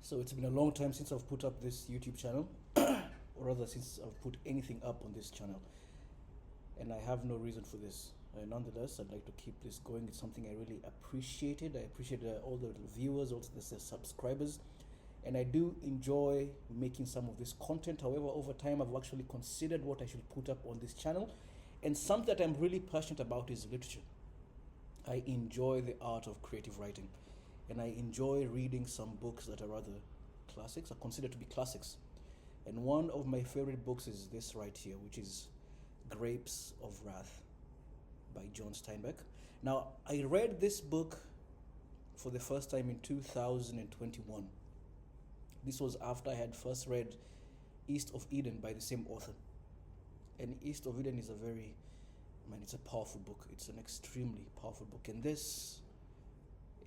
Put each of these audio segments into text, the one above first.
So it's been a long time since I've put up this YouTube channel, or rather since I've put anything up on this channel. And I have no reason for this. Nonetheless, I'd like to keep this going. It's something I really appreciated. I appreciate all the viewers, also the subscribers. And I do enjoy making some of this content. However, over time, I've actually considered what I should put up on this channel. And something that I'm really passionate about is literature. I enjoy the art of creative writing. And I enjoy reading some books that are rather classics, are considered to be classics. And one of my favorite books is this right here, which is Grapes of Wrath by John Steinbeck. Now, I read this book for the first time in 2021. This was after I had first read East of Eden by the same author. And East of Eden is it's a powerful book. It's an extremely powerful book. And this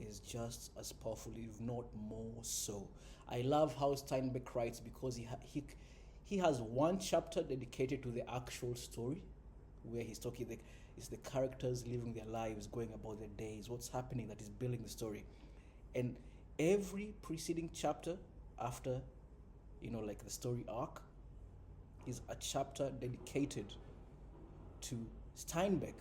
is just as powerful, if not more so. I love how Steinbeck writes because he has one chapter dedicated to the actual story, where he's talking it's the characters living their lives, going about their days, what's happening that is building the story. And every preceding chapter after, like the story arc, is a chapter dedicated to Steinbeck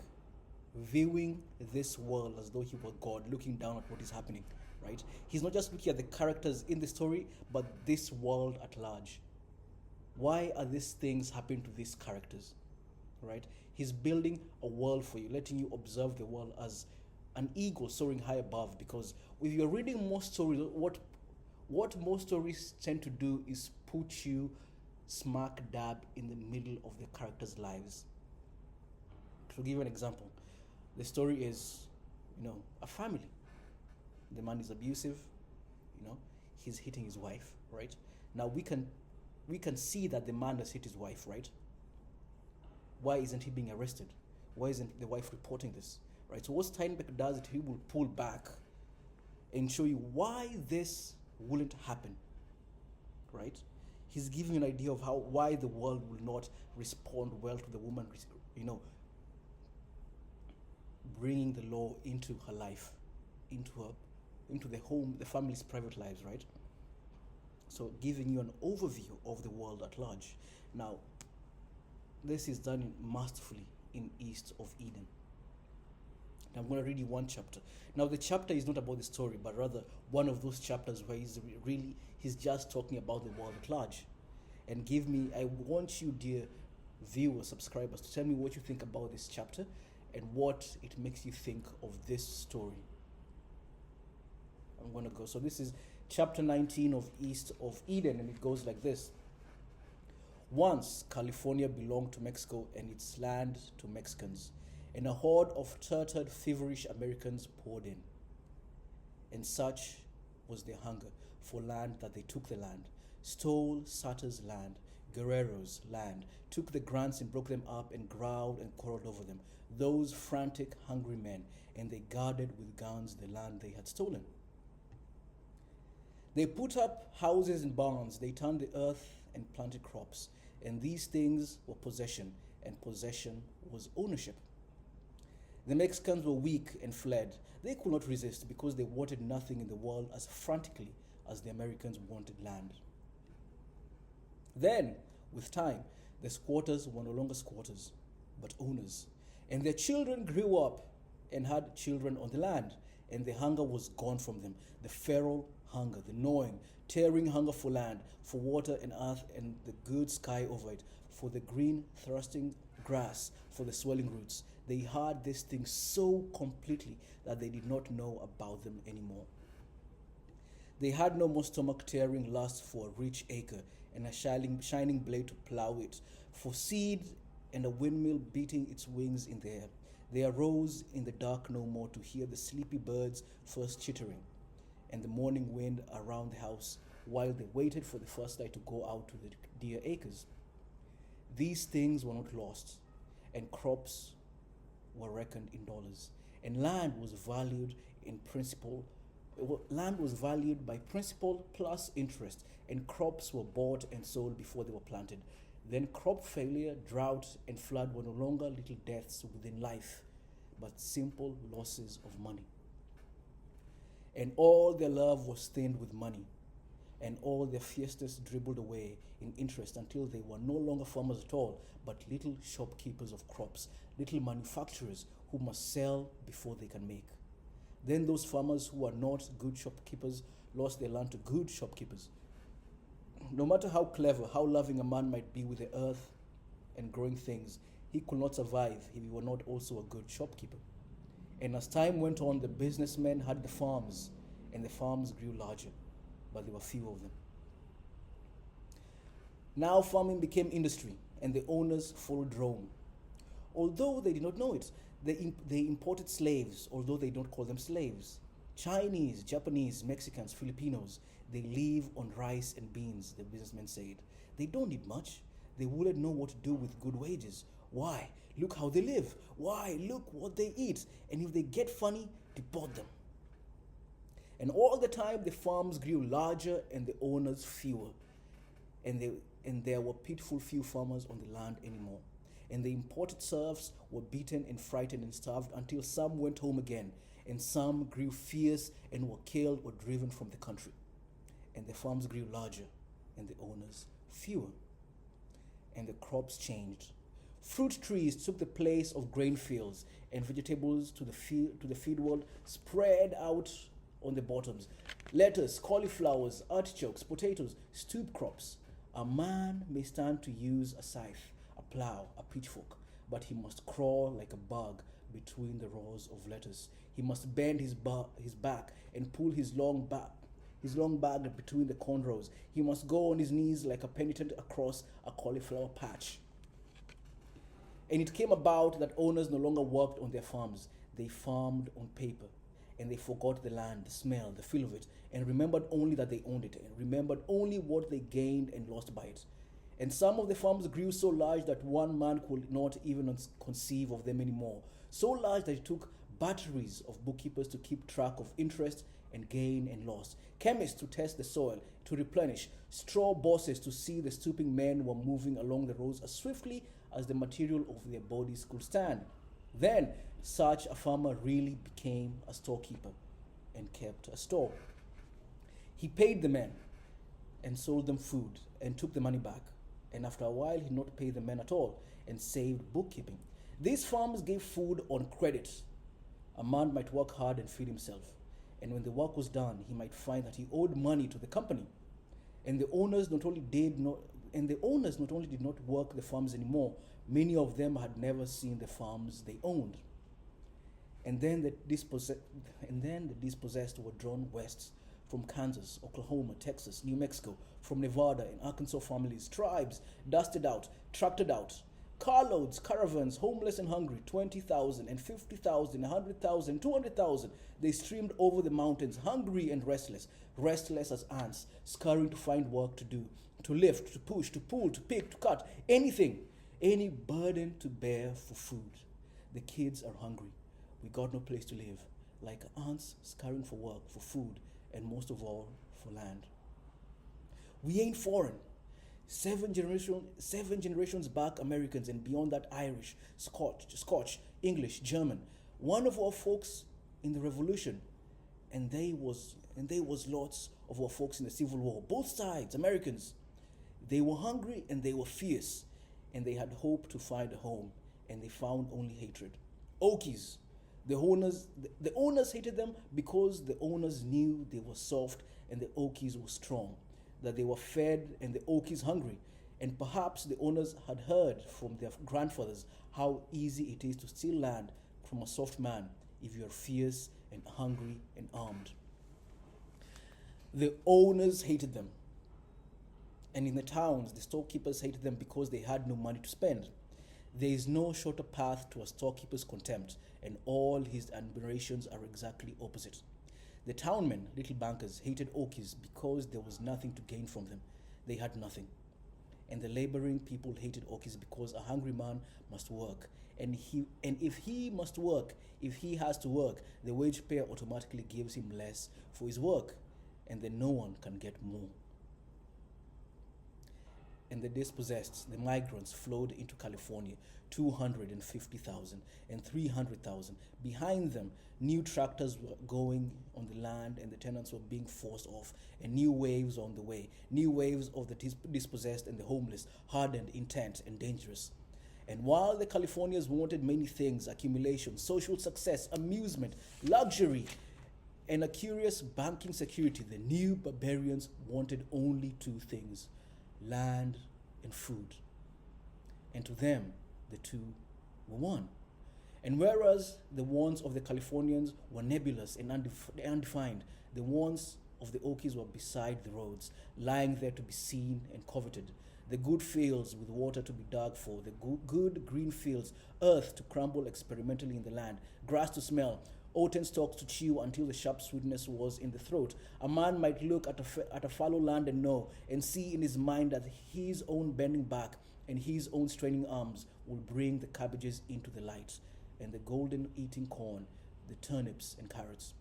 viewing this world as though he were God, looking down at what is happening, right? He's not just looking at the characters in the story, but this world at large. Why are these things happening to these characters, right? He's building a world for you, letting you observe the world as an eagle soaring high above. Because if you're reading most stories, what most stories tend to do is put you smack dab in the middle of the characters' lives. To give you an example, the story is, a family. The man is abusive, he's hitting his wife, right? Now we can see that the man has hit his wife, right? Why isn't he being arrested? Why isn't the wife reporting this, right? So what Steinbeck does is he will pull back and show you why this wouldn't happen, right? He's giving you an idea of why the world will not respond well to the woman, bringing the law into her life, into the home, the family's private lives, right? So giving you an overview of the world at large. Now, this is done masterfully in East of Eden. Now, I'm going to read you one chapter. Now, the chapter is not about the story, but rather one of those chapters where he's just talking about the world at large. And I want you, dear viewers, subscribers, to tell me what you think about this chapter and what it makes you think of this story. I'm going to go. So this is chapter 19 of East of Eden, and it goes like this. Once, California belonged to Mexico and its land to Mexicans, and a horde of tortured, feverish Americans poured in. And such was their hunger for land that they took the land, stole Sutters' land, Guerrero's land, took the grants and broke them up and growled and quarreled over them, those frantic, hungry men, and they guarded with guns the land they had stolen. They put up houses and barns, they turned the earth and planted crops, and these things were possession, and possession was ownership. The Mexicans were weak and fled. They could not resist because they wanted nothing in the world as frantically as the Americans wanted land. Then, with time, the squatters were no longer squatters, but owners. And their children grew up and had children on the land, and the hunger was gone from them. The feral hunger, the gnawing, tearing hunger for land, for water and earth and the good sky over it, for the green, thrusting grass, for the swelling roots. They had these things so completely that they did not know about them anymore. They had no more stomach-tearing lust for a rich acre and a shining blade to plow it, for seed and a windmill beating its wings in the air. They arose in the dark no more to hear the sleepy birds first chittering and the morning wind around the house while they waited for the first light to go out to the dear acres. These things were not lost, and crops were reckoned in dollars, and land was valued by principal plus interest, and crops were bought and sold before they were planted. Then crop failure, drought, and flood were no longer little deaths within life, but simple losses of money. And all their love was stained with money. and all their fierceness dribbled away in interest until they were no longer farmers at all, but little shopkeepers of crops, little manufacturers who must sell before they can make. Then those farmers who are not good shopkeepers lost their land to good shopkeepers. No matter how clever, how loving a man might be with the earth and growing things, he could not survive if he were not also a good shopkeeper. And as time went on, the businessmen had the farms, and the farms grew larger, but there were few of them. Now farming became industry, and the owners followed Rome. Although they did not know it, they imported slaves, although they don't call them slaves. Chinese, Japanese, Mexicans, Filipinos, they live on rice and beans, the businessmen said. They don't need much. They wouldn't know what to do with good wages. Why? Look how they live. Why? Look what they eat. And if they get funny, deport them. And all the time the farms grew larger and the owners fewer. And there were pitiful few farmers on the land anymore. And the imported serfs were beaten and frightened and starved until some went home again, and some grew fierce and were killed or driven from the country. And the farms grew larger and the owners fewer. And the crops changed. Fruit trees took the place of grain fields, and vegetables to the feed world spread out on the bottoms. Lettuce, cauliflowers, artichokes, potatoes, stoop crops. A man may stand to use a scythe, a plow, a pitchfork, but he must crawl like a bug between the rows of lettuce. He must bend his back and pull his long bag between the corn rows. He must go on his knees like a penitent across a cauliflower patch. And it came about that owners no longer worked on their farms. They farmed on paper, and they forgot the land, the smell, the feel of it, and remembered only that they owned it, and remembered only what they gained and lost by it. And some of the farms grew so large that one man could not even conceive of them anymore. So large that it took batteries of bookkeepers to keep track of interest and gain and loss, chemists to test the soil, to replenish, straw bosses to see the stooping men were moving along the roads as swiftly as the material of their bodies could stand. Then such a farmer really became a storekeeper and kept a store. He paid the men and sold them food and took the money back. And after a while, he did not pay the men at all and saved bookkeeping. These farms gave food on credit. A man might work hard and feed himself, and when the work was done, he might find that he owed money to the company. And the owners not only did not work the farms anymore, many of them had never seen the farms they owned. And then the dispossessed were drawn west from Kansas, Oklahoma, Texas, New Mexico, from Nevada and Arkansas families, tribes, dusted out, tracted out, carloads, caravans, homeless and hungry, 20,000 and 50,000, 100,000, 200,000. They streamed over the mountains, hungry and restless as ants, scurrying to find work to do, to lift, to push, to pull, to pick, to cut, anything, any burden to bear for food. The kids are hungry. We got no place to live, like ants scurrying for work, for food, and most of all, for land. We ain't foreign. Seven generations back, Americans, and beyond that, Irish, Scotch, English, German. One of our folks in the Revolution, and they was lots of our folks in the Civil War. Both sides, Americans. They were hungry and they were fierce, and they had hope to find a home, and they found only hatred. Okies. The owners hated them because the owners knew they were soft and the Okies were strong, that they were fed and the Okies hungry. And perhaps the owners had heard from their grandfathers how easy it is to steal land from a soft man if you are fierce and hungry and armed. The owners hated them. And in the towns, the storekeepers hated them because they had no money to spend. There is no shorter path to a storekeeper's contempt, and all his admirations are exactly opposite. The townmen, little bankers, hated Okies because there was nothing to gain from them. They had nothing. And the laboring people hated Okies because a hungry man must work. And if he has to work, the wage payer automatically gives him less for his work, and then no one can get more. and the dispossessed, the migrants, flowed into California, 250,000 and 300,000. Behind them, new tractors were going on the land, and the tenants were being forced off, and new waves on the way. New waves of the dispossessed and the homeless, hardened, intent, and dangerous. And while the Californians wanted many things, accumulation, social success, amusement, luxury, and a curious banking security, the new barbarians wanted only two things: land and food. And to them, the two were one. And whereas the wants of the Californians were nebulous and undefined, the wants of the Okies were beside the roads, lying there to be seen and coveted. The good fields with water to be dug for, the good green fields, earth to crumble experimentally in the land, grass to smell, oaten stalks to chew until the sharp sweetness was in the throat. A man might look at a fallow land and know and see in his mind that his own bending back and his own straining arms will bring the cabbages into the light, and the golden eating corn, the turnips and carrots.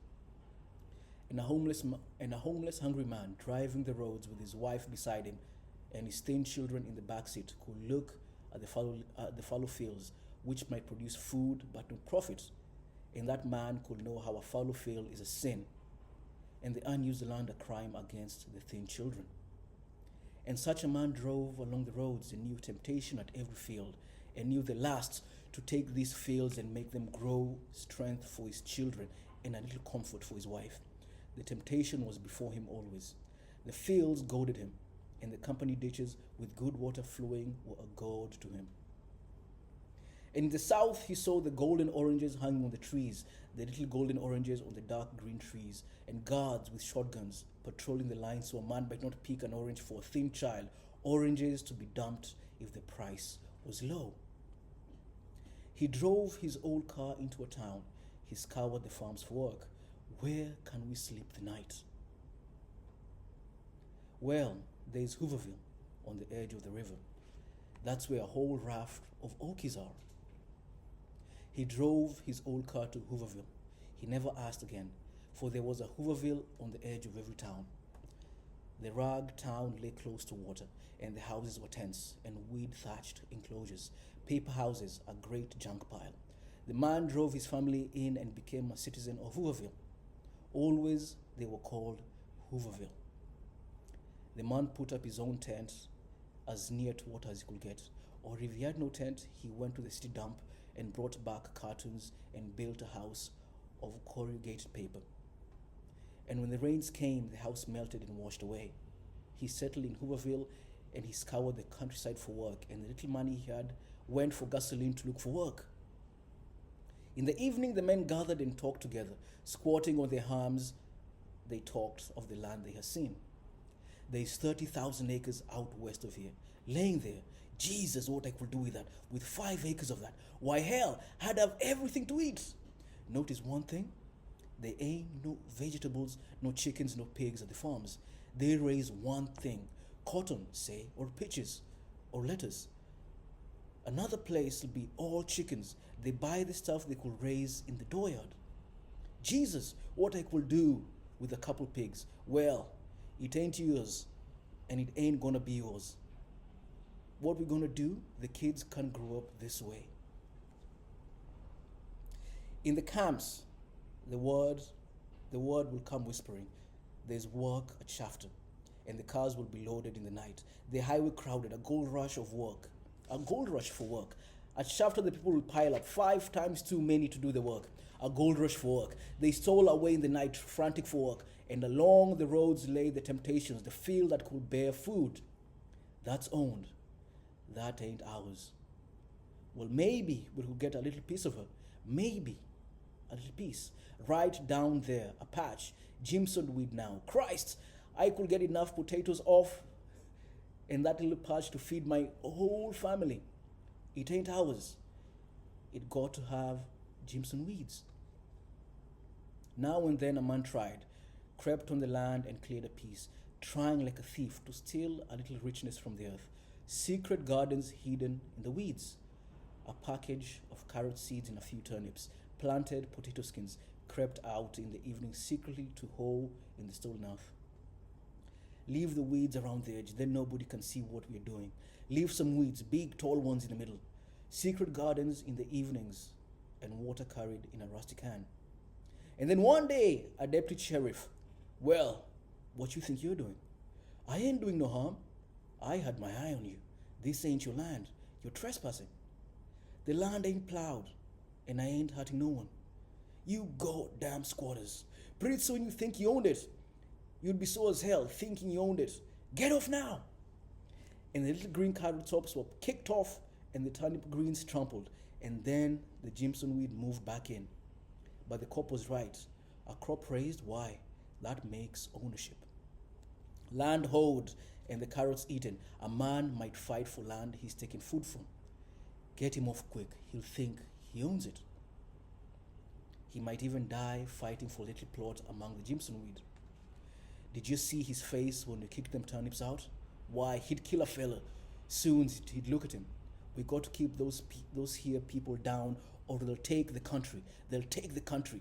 And a homeless hungry man driving the roads with his wife beside him and his thin children in the back seat could look at the fallow fields, which might produce food but no profit. And that man could know how a fallow field is a sin, and the unused land a crime against the thin children. And such a man drove along the roads and knew temptation at every field, and knew the last to take these fields and make them grow strength for his children and a little comfort for his wife. The temptation was before him always. The fields goaded him, and the company ditches with good water flowing were a goad to him. And in the south he saw the golden oranges hanging on the trees, the little golden oranges on the dark green trees, and guards with shotguns patrolling the line so a man might not pick an orange for a thin child, oranges to be dumped if the price was low. He drove his old car into a town. He scoured the farms for work. Where can we sleep the night? Well, there is Hooverville on the edge of the river. That's where a whole raft of Okies are. He drove his old car to Hooverville. He never asked again, for there was a Hooverville on the edge of every town. The rag town lay close to water, and the houses were tents and weed-thatched enclosures, paper houses, a great junk pile. The man drove his family in and became a citizen of Hooverville. Always they were called Hooverville. The man put up his own tent as near to water as he could get, or if he had no tent, he went to the city dump and brought back cartons and built a house of corrugated paper. And when the rains came, the house melted and washed away. He settled in Hooverville, and he scoured the countryside for work, and the little money he had went for gasoline to look for work. In the evening, the men gathered and talked together. Squatting on their arms, they talked of the land they had seen. There is 30,000 acres out west of here, laying there. Jesus, what I could do with that, with 5 acres of that. Why, hell, I'd have everything to eat. Notice one thing, there ain't no vegetables, no chickens, no pigs at the farms. They raise one thing, cotton, say, or peaches, or lettuce. Another place will be all chickens. They buy the stuff they could raise in the dooryard. Jesus, what I could do with a couple pigs. Well, it ain't yours, and it ain't gonna be yours. What we're gonna do, the kids can't grow up this way. In the camps, the word will come whispering. There's work at Shafter, and the cars will be loaded in the night. The highway crowded, a gold rush for work. At Shafter, the people will pile up 5 times too many to do the work. A gold rush for work. They stole away in the night, frantic for work, and along the roads lay the temptations, the field that could bear food. That's owned. That ain't ours. Well, maybe we could get a little piece of her. Maybe a little piece. Right down there, a patch. Jimson weed now. Christ, I could get enough potatoes off in that little patch to feed my whole family. It ain't ours. It got to have Jimson weeds. Now and then a man tried, crept on the land and cleared a piece, trying like a thief to steal a little richness from the earth. Secret gardens hidden in the weeds. A package of carrot seeds and a few turnips, planted potato skins, crept out in the evening secretly to hoe in the stolen earth. Leave the weeds around the edge, then nobody can see what we're doing. Leave some weeds, big, tall ones in the middle. Secret gardens in the evenings, and water carried in a rusty can. And then one day, a deputy sheriff, well, what you think you're doing? I ain't doing no harm. I had my eye on you. This ain't your land. You're trespassing. The land ain't plowed, and I ain't hurting no one. You goddamn squatters. Pretty soon you think you owned it. You'd be sore as hell thinking you owned it. Get off now! And the little green carrot tops were kicked off and the turnip greens trampled. And then the Jimson weed moved back in. But the cop was right. A crop raised, why? That makes ownership. Land hoed and the carrots eaten. A man might fight for land he's taken food from. Get him off quick. He'll think he owns it. He might even die fighting for a little plot among the Jimson weed. Did you see his face when we kicked them turnips out? Why, he'd kill a fella. Soon he'd look at him. We got to keep those here people down, or they'll take the country. They'll take the country.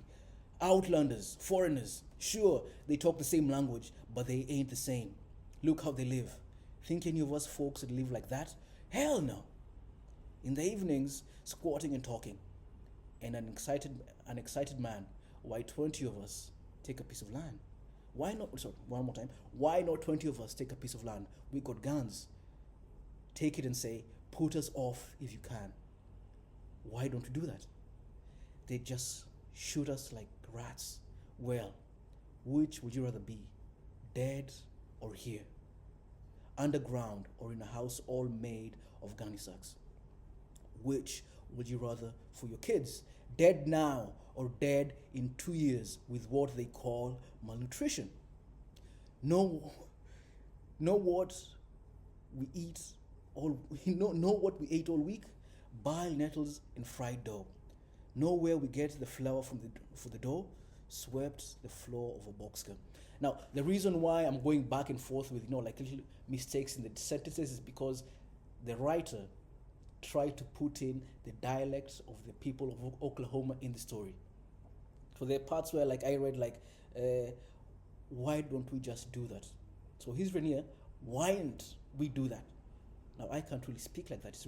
Outlanders, foreigners, sure, they talk the same language, but they ain't the same. Look how they live. Think any of us folks would live like that? Hell no. In the evenings, squatting and talking. And an excited man, why 20 of us take a piece of land? Why not, sorry, one more time. Why not 20 of us take a piece of land? We got guns. Take it and say, put us off if you can. Why don't we do that? They just shoot us like rats. Well, which would you rather be? Dead or here? Underground or in a house all made of gunny sacks? Which would you rather for your kids? Dead now or dead in 2 years with what they call malnutrition? Know what we eat know what we ate all week? Boiled nettles and fried dough. Know where we get the flour for the dough? Swept the floor of a boxcar. Now, the reason why I'm going back and forth with like little mistakes in the sentences is because the writer tried to put in the dialects of the people of Oklahoma in the story. So there are parts where I read why don't we just do that? So he's written here, why don't we do that? Now I can't really speak like that. It's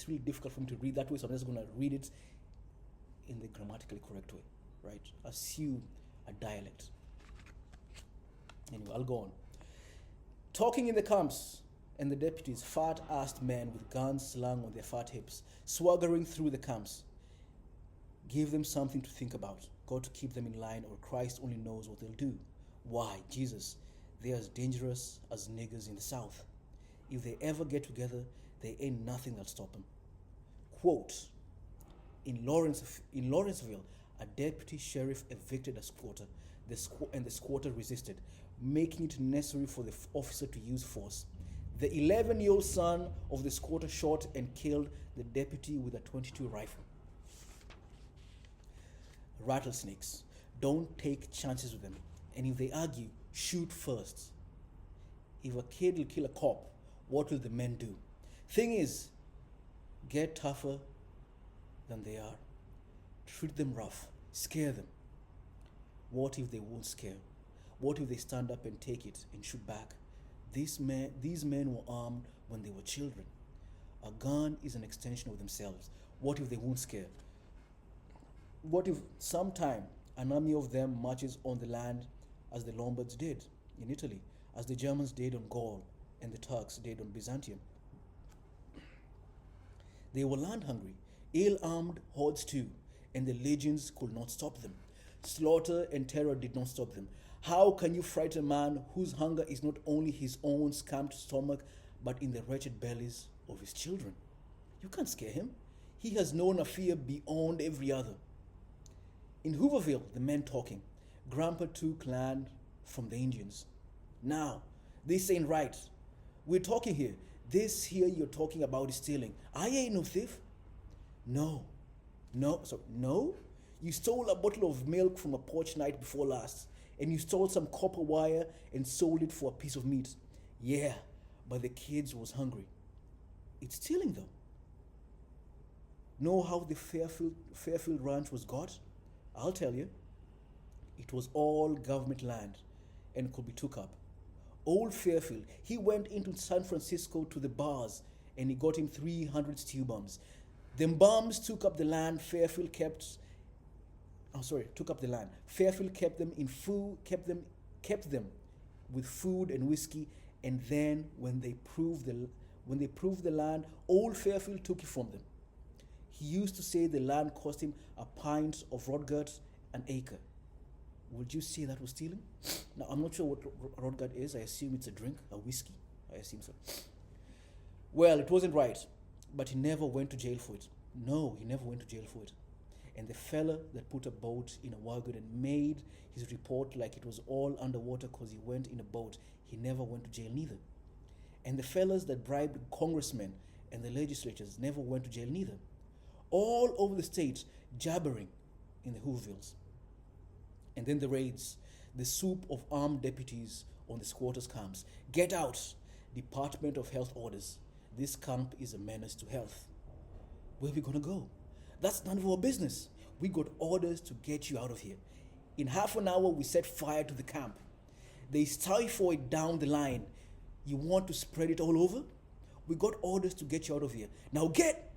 really difficult for me to read that way, so I'm just going to read it in the grammatically correct way, right? Assume a dialect. Anyway, I'll go on. Talking in the camps, and the deputies, fat-assed men with guns slung on their fat hips, swaggering through the camps. Give them something to think about. Got to keep them in line, or Christ only knows what they'll do. Why, Jesus, they're as dangerous as niggers in the South. If they ever get together, there ain't nothing that'll stop them. Quote, in Lawrenceville, a deputy sheriff evicted a squatter, and the squatter resisted, making it necessary for the officer to use force. The 11-year-old son of the squatter shot and killed the deputy with a .22 rifle. Rattlesnakes. Don't take chances with them. And if they argue, shoot first. If a kid will kill a cop, what will the men do? Thing is, get tougher than they are. Treat them rough. Scare them. What if they won't scare? What if they stand up and take it and shoot back? These men were armed when they were children. A gun is an extension of themselves. What if they won't scare? What if sometime an army of them marches on the land as the Lombards did in Italy, as the Germans did on Gaul, and the Turks did on Byzantium? They were land hungry, ill-armed hordes too, and the legions could not stop them. Slaughter and terror did not stop them. How can you frighten a man whose hunger is not only his own scamped stomach, but in the wretched bellies of his children? You can't scare him. He has known a fear beyond every other. In Hooverville, the men talking, Grandpa took land from the Indians. Now, this ain't right. We're talking here. This here you're talking about is stealing. I ain't no thief. No. You stole a bottle of milk from a porch night before last, and you stole some copper wire and sold it for a piece of meat. Yeah, but the kids was hungry. It's stealing though. Know how the Fairfield Ranch was got? I'll tell you. It was all government land and could be took up. Old Fairfield, he went into San Francisco to the bars and he got him 300 steel bombs. Them bombs took up the land. Fairfield took up the land. Fairfield kept them in food, kept them with food and whiskey, and then when they proved the land, Old Fairfield took it from them. He used to say the land cost him a pint of rotgut an acre. Would you say that was stealing? Now, I'm not sure what rotgut is. I assume it's a drink, a whiskey. I assume so. Well, it wasn't right, but he never went to jail for it. No, he never went to jail for it. And the fella that put a boat in a wagon and made his report like it was all underwater because he went in a boat, he never went to jail neither. And the fellas that bribed congressmen and the legislatures never went to jail neither. All over the state, jabbering in the Hoovervilles. And then the raids, the swoop of armed deputies on the squatters' camps. Get out! Department of Health orders. This camp is a menace to health. Where are we going to go? That's none of our business. We got orders to get you out of here. In half an hour, we set fire to the camp. They stifle it down the line. You want to spread it all over? We got orders to get you out of here. Now get!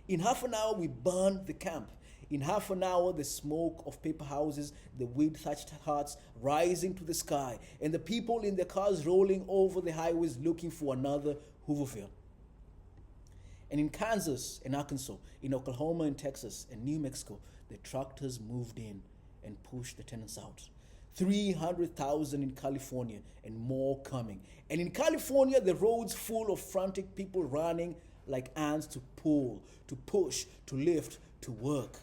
In half an hour, we burned the camp. In half an hour, the smoke of paper houses, the weed-thatched huts rising to the sky, and the people in their cars rolling over the highways looking for another Hooverville. And in Kansas and Arkansas, in Oklahoma and Texas and New Mexico, the tractors moved in and pushed the tenants out. 300,000 in California and more coming. And in California, the roads full of frantic people running like ants to pull, to push, to lift, to work.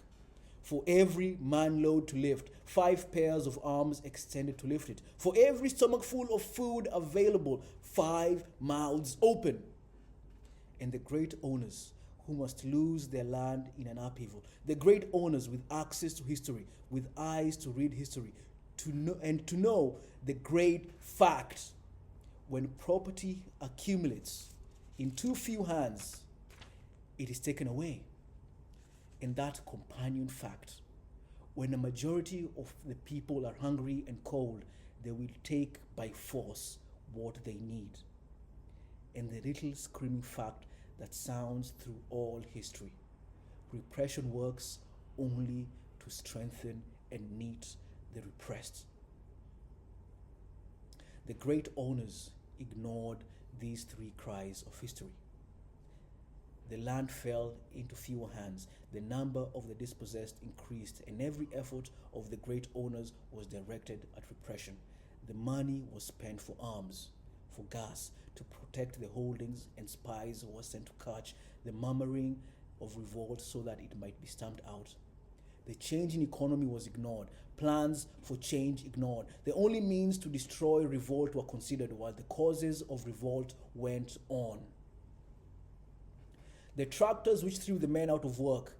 For every man load to lift, 5 pairs of arms extended to lift it. For every stomach full of food available, 5 mouths open. And the great owners who must lose their land in an upheaval, the great owners with access to history, with eyes to read history, to know the great fact: when property accumulates in too few hands, it is taken away. And that companion fact: when a majority of the people are hungry and cold, they will take by force what they need. And the little screaming fact that sounds through all history: repression works only to strengthen and knit the repressed. The great owners ignored these 3 cries of history. The land fell into fewer hands, the number of the dispossessed increased, and every effort of the great owners was directed at repression. The money was spent for arms, for gas, to protect the holdings, and spies were sent to catch the murmuring of revolt so that it might be stamped out. The change in economy was ignored, plans for change ignored. The only means to destroy revolt were considered, while the causes of revolt went on. The tractors which threw the men out of work,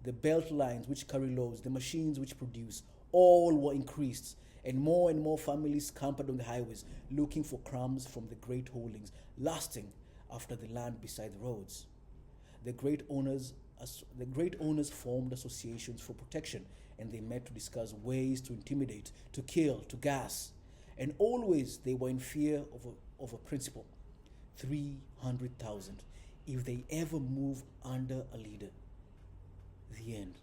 the belt lines which carry loads, the machines which produce, all were increased, and more families campered on the highways, looking for crumbs from the great holdings, lasting after the land beside the roads. The great owners formed associations for protection, and they met to discuss ways to intimidate, to kill, to gas. And always they were in fear of a principle: 300,000. If they ever move under a leader, the end.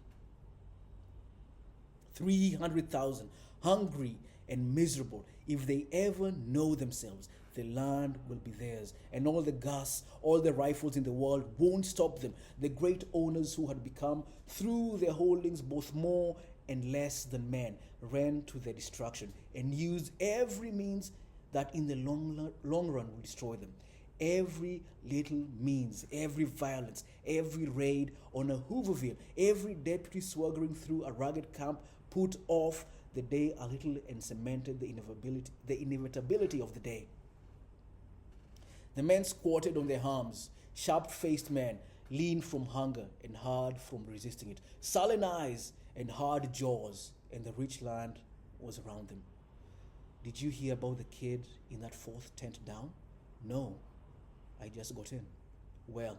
300,000, hungry and miserable. If they ever know themselves, the land will be theirs, and all the gas, all the rifles in the world won't stop them. The great owners who had become, through their holdings, both more and less than men, ran to their destruction and used every means that in the long run will destroy them. Every little means, every violence, every raid on a Hooverville, every deputy swaggering through a rugged camp put off the day a little and cemented the inevitability of the day. The men squatted on their arms, sharp-faced men, lean from hunger and hard from resisting it, sullen eyes and hard jaws, and the rich land was around them. Did you hear about the kid in that 4th tent down? No. I just got in. Well,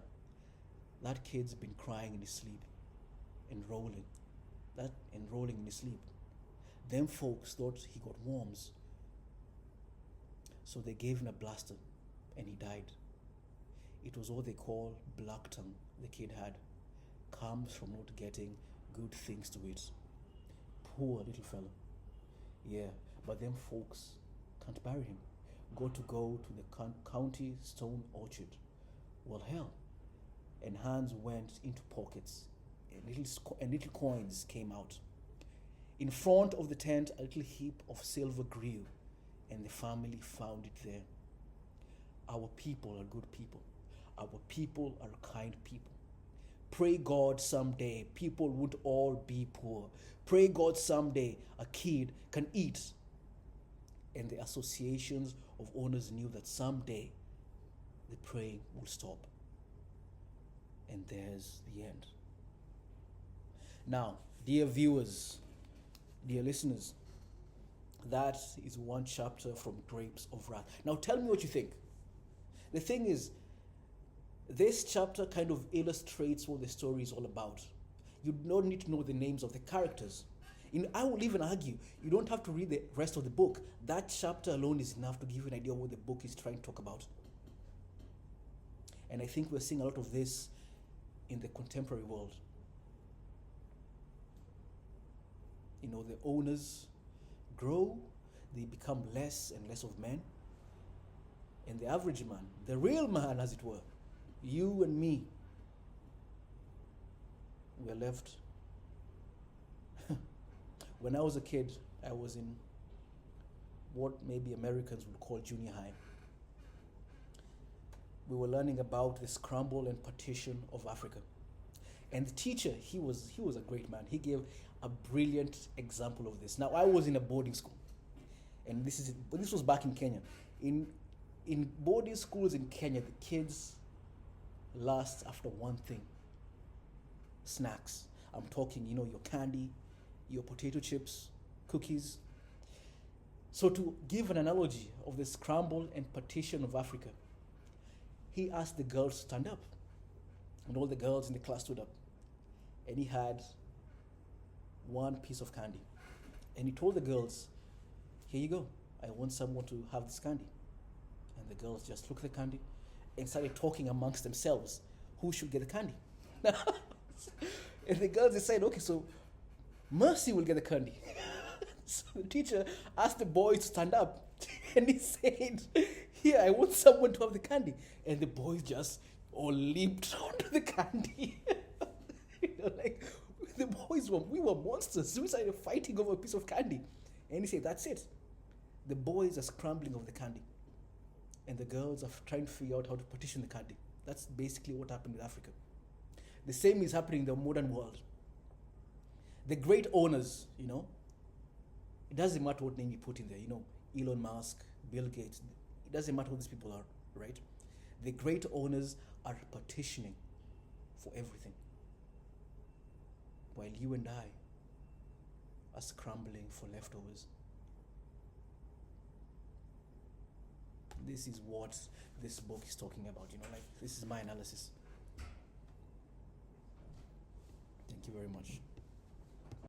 that kid's been crying in his sleep and rolling in his sleep. Them folks thought he got worms. So they gave him a blaster and he died. It was what they call black tongue the kid had. Comes from not getting good things to eat. Poor little fellow. Yeah, but them folks can't bury him. Go to the county stone orchard. Well, hell. And hands went into pockets and little coins came out. In front of the tent, a little heap of silver grew, and the family found it there. Our people are good people. Our people are kind people. Pray God someday people won't all be poor. Pray God someday a kid can eat. And the associations of owners knew that someday the praying will stop. And there's the end. Now, dear viewers, dear listeners, that is one chapter from Grapes of Wrath. Now tell me what you think. The thing is, this chapter kind of illustrates what the story is all about. You don't need to know the names of the characters. I will even argue, you don't have to read the rest of the book. That chapter alone is enough to give you an idea of what the book is trying to talk about. And I think we're seeing a lot of this in the contemporary world. You know, the owners grow, they become less and less of men. And the average man, the real man as it were, you and me, we're left. When I was a kid, I was in what maybe Americans would call junior high. We were learning about the scramble and partition of Africa. And the teacher, he was a great man. He gave a brilliant example of this. Now, I was in a boarding school, and this was back in Kenya. In boarding schools in Kenya, the kids last after one thing: snacks. I'm talking, your candy, your potato chips, cookies. So to give an analogy of the scramble and partition of Africa, he asked the girls to stand up. And all the girls in the class stood up. And he had one piece of candy. And he told the girls, here you go. I want someone to have this candy. And the girls just took the candy and started talking amongst themselves who should get the candy. And the girls decided, okay, so Mercy will get the candy. So the teacher asked the boys to stand up. And he said, here, I want someone to have the candy. And the boys just all leaped onto the candy. The boys we were monsters. We started fighting over a piece of candy. And he said, that's it. The boys are scrambling over the candy. And the girls are trying to figure out how to partition the candy. That's basically what happened with Africa. The same is happening in the modern world. The great owners, it doesn't matter what name you put in there, Elon Musk, Bill Gates, it doesn't matter who these people are, right? The great owners are partitioning for everything. While you and I are scrambling for leftovers. This is what this book is talking about, this is my analysis. Thank you very much.